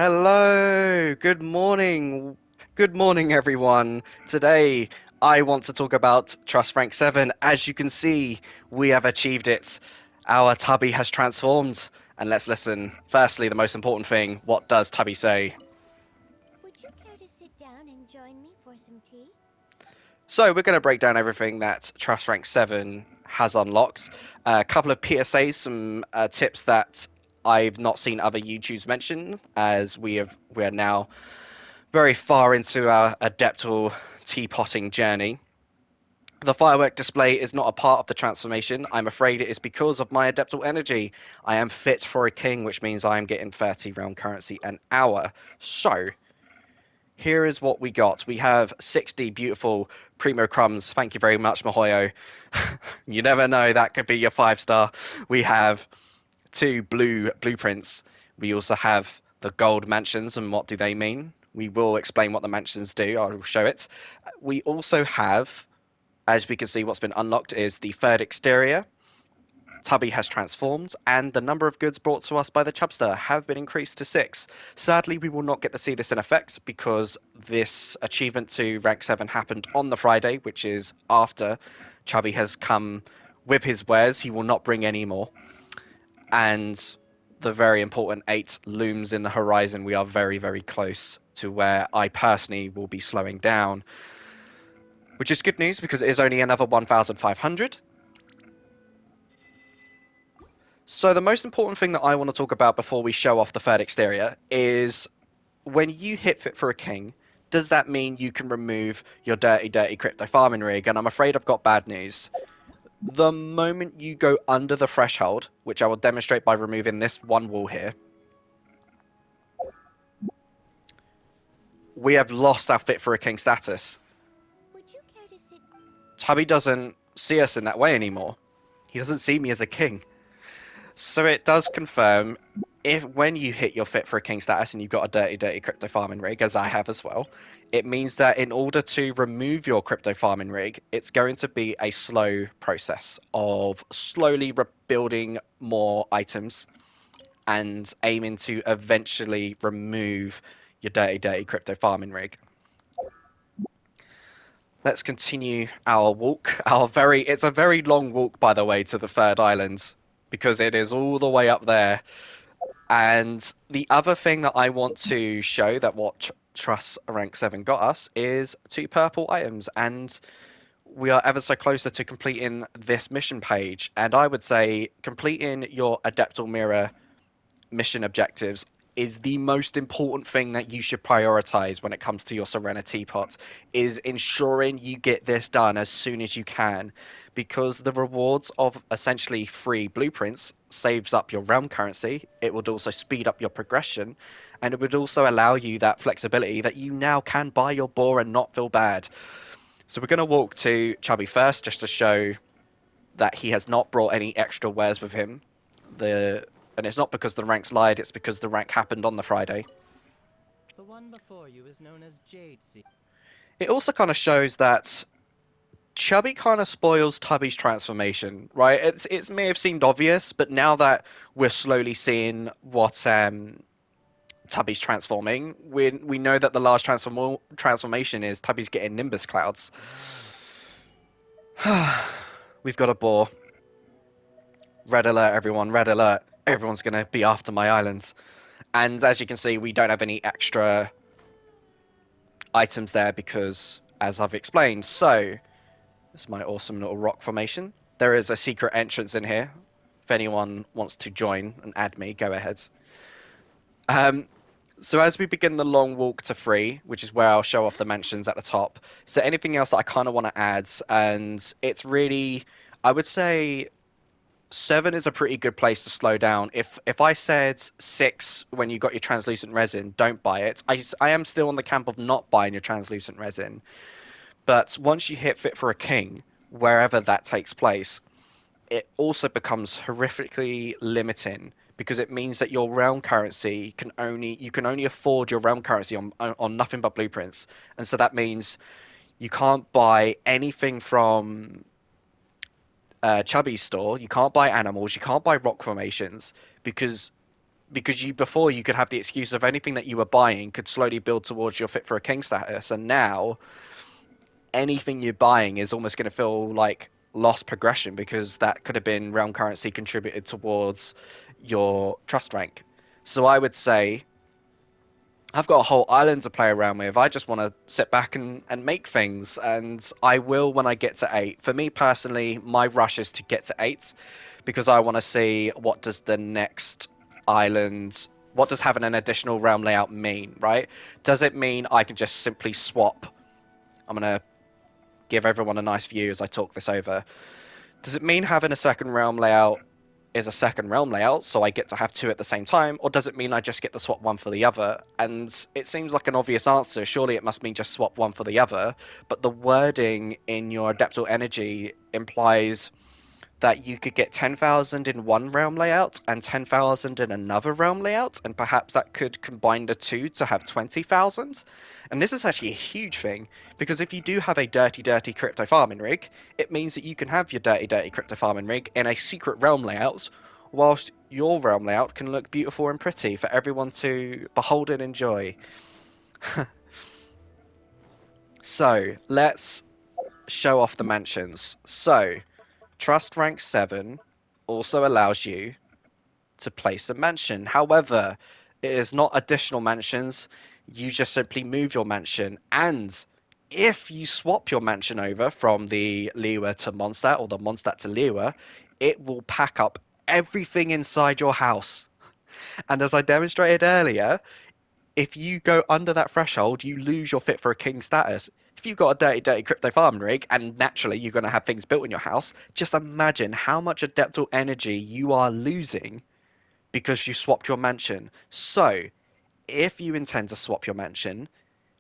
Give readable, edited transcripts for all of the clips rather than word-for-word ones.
Hello, good morning. Good morning, everyone. Today, I want to talk about Trust Rank 7. As you can see, we have achieved it. Our Tubby has transformed. And let's listen. Firstly, the most important thing, what does Tubby say? Would you care to sit down and join me for some tea? So, we're going to break down everything that Trust Rank 7 has unlocked. A couple of PSAs, some tips that I've not seen other YouTubes mention, as we are now very far into our adeptal teapotting journey. The firework display is not a part of the transformation. I'm afraid it is because of my adeptal energy. I am fit for a king, which means I am getting 30 realm currency an hour. So, here is what we got. We have 60 beautiful Primo Crumbs. Thank you very much, Mahoyo. You never know, that could be your 5 star. We have two blue blueprints. We also have the gold mansions, and what do they mean? We will explain what the mansions do. I will show it. We also have, as we can see, what's been unlocked is the third exterior. Tubby has transformed, and the number of goods brought to us by the Chubster have been increased to 6. Sadly, we will not get to see this in effect because this achievement to rank 7 happened on the Friday, which is after Chubby has come with his wares. He will not bring any more. And the very important 8 looms in the horizon. We are very, very close to where I personally will be slowing down, which is good news because it is only another 1,500. So the most important thing that I want to talk about before we show off the third exterior is when you hit Fit for a King, does that mean you can remove your dirty, dirty crypto farming rig? And I'm afraid I've got bad news. The moment you go under the threshold, which I will demonstrate by removing this one wall here, we have lost our Fit for a King status. Would you care to sit? Tubby doesn't see us in that way anymore. He doesn't see me as a king. So it does confirm if when you hit your fit for a king status and you've got a dirty, dirty crypto farming rig, as I have as well, it means that in order to remove your crypto farming rig, it's going to be a slow process of slowly rebuilding more items and aiming to eventually remove your dirty, dirty crypto farming rig. Let's continue our walk. It's a very long walk, by the way, to the third island because it is all the way up there. And the other thing that I want to show that what Trust Rank 7 got us is 2 purple items, and we are ever so closer to completing this mission page. And I would say completing your Adeptal Mirror mission objectives is the most important thing that you should prioritize when it comes to your Serenitea pot is ensuring you get this done as soon as you can, because the rewards of essentially free blueprints saves up your realm currency. It would also speed up your progression, and it would also allow you that flexibility that you now can buy your boar and not feel bad. So we're going to walk to Chubby first just to show that he has not brought any extra wares with him. The and it's not because the ranks lied, it's because the rank happened on the Friday. The one before you is known as Jade Sea. It also kind of shows that Chubby kind of spoils Tubby's transformation, right? It may have seemed obvious, but now that we're slowly seeing what Tubby's transforming, we know that the last transformation is Tubby's getting Nimbus clouds. We've got a boar. Red alert, everyone! Red alert! Everyone's gonna be after my islands. And as you can see, we don't have any extra items there because, as I've explained, so this is my awesome little rock formation. There is a secret entrance in here. If anyone wants to join and add me, go ahead. Um, so as we begin the long walk to 3, which is where I'll show off the mansions at the top. So anything else that I kind of want to add, and it's really, I would say 7 is a pretty good place to slow down. If I said 6 when you got your translucent resin, don't buy it. I am still on the camp of not buying your translucent resin. But once you hit Fit for a King, wherever that takes place, it also becomes horrifically limiting because it means that your realm currency you can only afford your realm currency on nothing but blueprints. And so that means you can't buy anything from Chubby's store. You can't buy animals. You can't buy rock formations because because before you could have the excuse of anything that you were buying could slowly build towards your fit for a king status, and now anything you're buying is almost going to feel like lost progression because that could have been realm currency contributed towards your trust rank. So I would say I've got a whole island to play around with. I just want to sit back and make things, and I will when I get to 8. For me personally, my rush is to get to 8 because I want to see what does the next island, what does having an additional realm layout mean, right? Does it mean I can just simply swap? I'm going to give everyone a nice view as I talk this over. Does it mean having a second realm layout is a second realm layout, so I get to have two at the same time, or does it mean I just get to swap one for the other? And it seems like an obvious answer. Surely it must mean just swap one for the other. But the wording in your Adeptal Energy implies that you could get 10,000 in one realm layout and 10,000 in another realm layout, and perhaps that could combine the two to have 20,000. And this is actually a huge thing, because if you do have a dirty, dirty crypto farming rig, it means that you can have your dirty, dirty crypto farming rig in a secret realm layout, whilst your realm layout can look beautiful and pretty for everyone to behold and enjoy. So, let's show off the mansions. So, Trust Rank 7 also allows you to place a mansion. However, it is not additional mansions. You just simply move your mansion. And if you swap your mansion over from the Liwa to Mondstadt or the Mondstadt to Liwa, it will pack up everything inside your house. And as I demonstrated earlier, if you go under that threshold, you lose your fit for a king status. If you've got a dirty, dirty crypto farming rig, and naturally you're going to have things built in your house, just imagine how much adeptal energy you are losing because you swapped your mansion. So, if you intend to swap your mansion,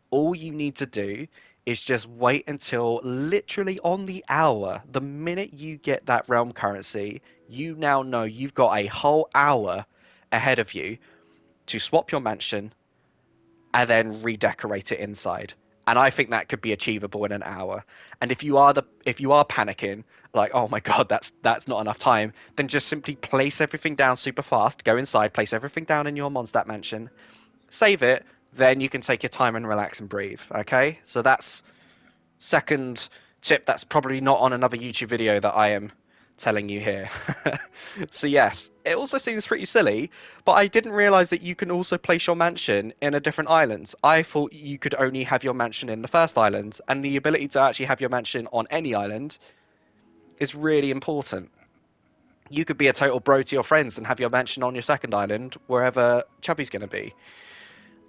all you need to do is just wait until literally on the hour, the minute you get that realm currency, you now know you've got a whole hour ahead of you to swap your mansion and then redecorate it inside. And I think that could be achievable in an hour. And if you are panicking, like, oh my god, that's not enough time, then just simply place everything down super fast, go inside, place everything down in your Mondstadt mansion, save it, then you can take your time and relax and breathe. Okay? So that's second tip that's probably not on another YouTube video that I am telling you here. So yes, it also seems pretty silly, but I didn't realize that you can also place your mansion in a different island. I thought you could only have your mansion in the first island, and the ability to actually have your mansion on any island is really important. You could be a total bro to your friends and have your mansion on your second island, wherever Chubby's going to be.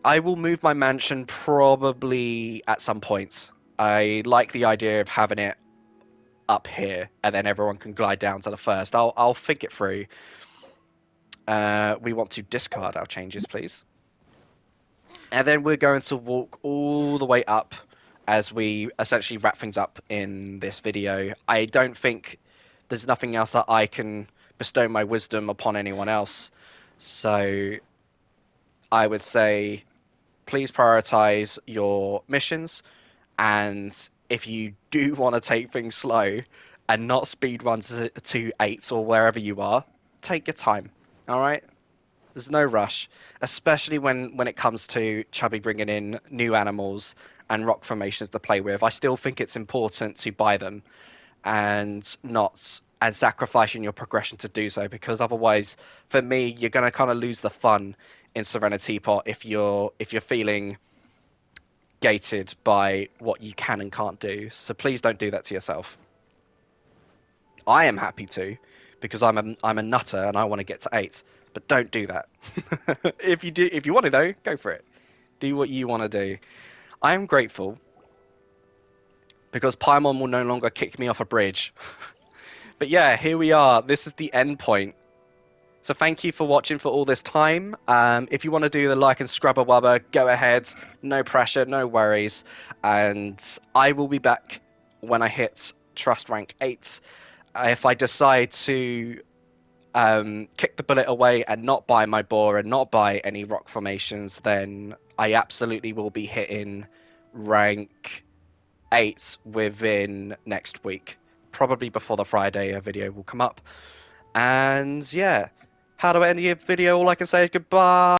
I will move my mansion probably at some point. I like the idea of having it up here, and then everyone can glide down to the first. I'll think it through. We want to discard our changes, please. And then we're going to walk all the way up as we essentially wrap things up in this video. I don't think there's nothing else that I can bestow my wisdom upon anyone else. So I would say please prioritize your missions. And if you do want to take things slow and not speed run to 8s or wherever you are, take your time. All right? There's no rush, especially when it comes to Chubby bringing in new animals and rock formations to play with. I still think it's important to buy them and not and sacrificing your progression to do so, because otherwise, for me, you're going to kind of lose the fun in Serenitea if you're feeling gated by what you can and can't do. So please don't do that to yourself. I am happy to, because I'm a nutter and I want to get to 8. But don't do that. If you want to though, go for it. Do what you want to do. I am grateful because Paimon will no longer kick me off a bridge. But yeah, here we are. This is the end point. So thank you for watching for all this time. If you want to do the like and scrubber wubber, go ahead. No pressure, no worries. And I will be back when I hit Trust Rank 8. If I decide to kick the bullet away and not buy my boar and not buy any rock formations, then I absolutely will be hitting rank 8 within next week. Probably before the Friday a video will come up. And yeah, How do I end the video? All I can say is goodbye.